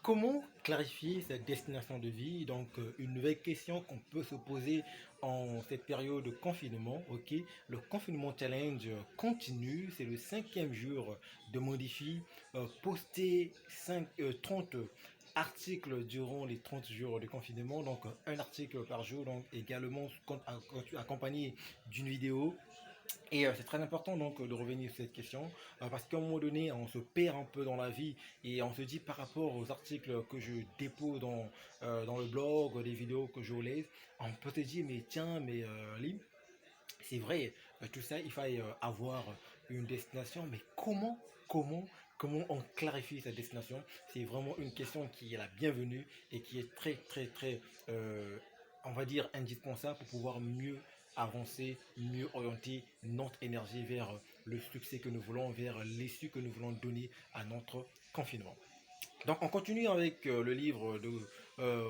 Comment clarifier sa destination de vie? Donc, une nouvelle question qu'on peut se poser en cette période de confinement. Ok, le confinement challenge continue. C'est le cinquième jour de mon défi. Poster 30 articles durant les 30 jours de confinement. Donc, un article par jour. Donc, également accompagné d'une vidéo. Et c'est très important donc de revenir sur cette question parce qu'à un moment donné on se perd un peu dans la vie et on se dit par rapport aux articles que je dépose dans le blog, des vidéos que je laisse, on peut se dire mais tiens mais Lim, c'est vrai, tout ça il faille avoir une destination, mais comment on clarifie cette destination? C'est vraiment une question qui est la bienvenue et qui est très on va dire indispensable pour pouvoir mieux avancer, mieux orienter notre énergie vers le succès que nous voulons, vers l'issue que nous voulons donner à notre confinement. Donc on continue avec le livre de euh,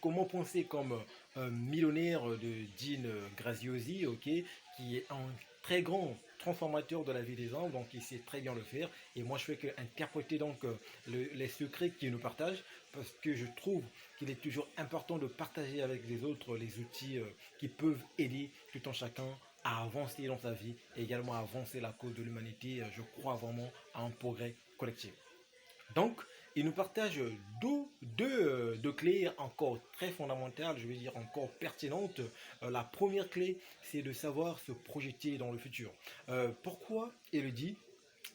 comment penser comme un millionnaire de Dean Graziosi, ok, qui est un très grand transformateur de la vie des hommes, donc il sait très bien le faire. Et moi je fais que interpréter donc les secrets qu'il nous partage, parce que je trouve qu'il est toujours important de partager avec les autres les outils qui peuvent aider tout en chacun à avancer dans sa vie et également à avancer la cause de l'humanité. Je crois vraiment à un progrès collectif. Donc, il nous partage deux clés encore très fondamentales, je vais dire encore pertinentes. La première clé, c'est de savoir se projeter dans le futur. Pourquoi il le dit?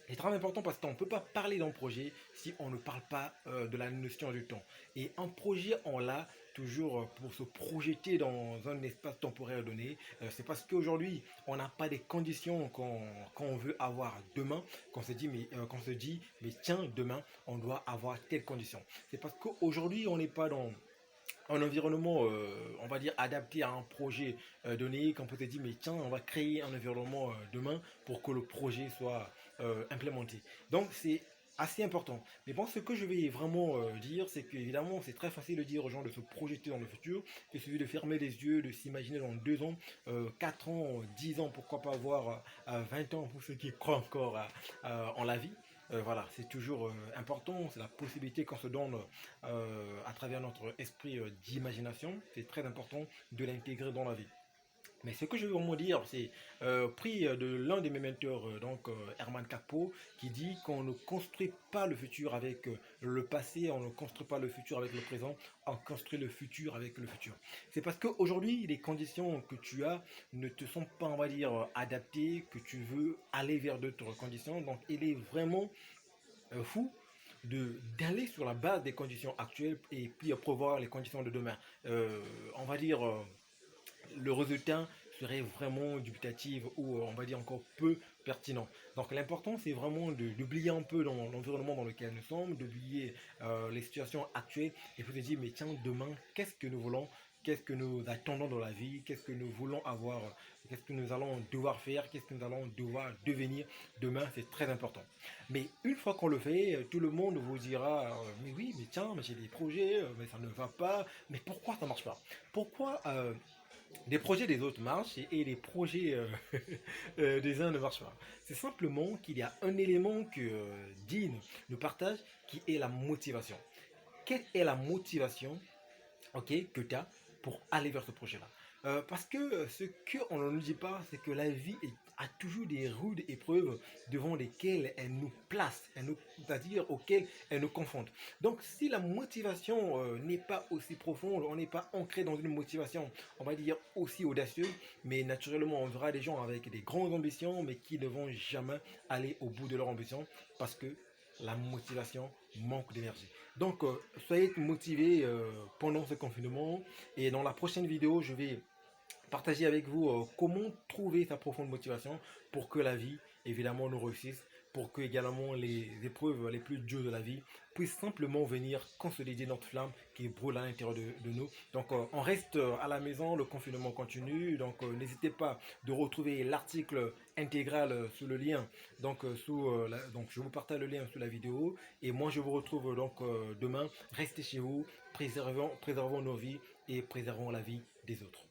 C'est très important parce qu'on ne peut pas parler d'un projet si on ne parle pas de la notion du temps. Et un projet, on l'a toujours pour se projeter dans un espace temporel donné. C'est parce qu'aujourd'hui, on n'a pas des conditions qu'on veut avoir demain, qu'on se dit, mais tiens, demain, on doit avoir telles conditions. C'est parce qu'aujourd'hui, on n'est pas dans un environnement, on va dire, adapté à un projet donné, qu'on peut se dire, mais tiens, on va créer un environnement demain pour que le projet soit implémenté. Donc, c'est assez important. Mais bon, ce que je vais vraiment dire, c'est qu'évidemment, c'est très facile de dire aux gens de se projeter dans le futur. Il suffit de fermer les yeux, de s'imaginer dans 2 ans, 4 ans, 10 ans, pourquoi pas voir 20 ans pour ceux qui croient encore en la vie. Voilà, c'est toujours important, c'est la possibilité qu'on se donne à travers notre esprit d'imagination. C'est très important de l'intégrer dans la vie. Mais ce que je veux vraiment dire, c'est pris de l'un de mes mentors, Herman Capo, qui dit qu'on ne construit pas le futur avec le passé, on ne construit pas le futur avec le présent, on construit le futur avec le futur. C'est parce qu'aujourd'hui, les conditions que tu as ne te sont pas, on va dire, adaptées, que tu veux aller vers d'autres conditions. Donc, il est vraiment fou d'aller sur la base des conditions actuelles et puis prévoir les conditions de demain. On va dire le résultat serait vraiment dubitatif ou on va dire encore peu pertinent. Donc l'important c'est vraiment d'oublier un peu dans l'environnement dans lequel nous sommes, d'oublier les situations actuelles et puis de dire mais tiens demain qu'est-ce que nous voulons, qu'est-ce que nous attendons dans la vie, qu'est-ce que nous voulons avoir, qu'est-ce que nous allons devoir faire, qu'est-ce que nous allons devoir devenir demain, c'est très important. Mais une fois qu'on le fait, tout le monde vous dira mais oui mais tiens mais j'ai des projets mais ça ne va pas, mais pourquoi ça marche pas, pourquoi des projets des autres marchent et les projets des uns ne marchent pas. C'est simplement qu'il y a un élément que Dean nous partage qui est la motivation. Quelle est la motivation, ok, que tu as pour aller vers ce projet-là? Parce que ce qu'on ne nous dit pas, c'est que la vie a toujours des rudes épreuves devant lesquelles elle nous place, c'est-à-dire auxquelles elle nous confronte. Donc si la motivation n'est pas aussi profonde, on n'est pas ancré dans une motivation, on va dire aussi audacieuse, mais naturellement on verra des gens avec des grandes ambitions, mais qui ne vont jamais aller au bout de leur ambition parce que la motivation manque d'énergie. Donc, soyez motivés pendant ce confinement. Et dans la prochaine vidéo, je vais partager avec vous comment trouver sa profonde motivation pour que la vie, évidemment, nous réussisse, pour que également les épreuves les plus dures de la vie puissent simplement venir consolider notre flamme qui brûle à l'intérieur de nous. Donc on reste à la maison, le confinement continue, donc n'hésitez pas de retrouver l'article intégral sous le lien, donc je vous partage le lien sous la vidéo, et moi je vous retrouve donc demain. Restez chez vous, préservons nos vies et préservons la vie des autres.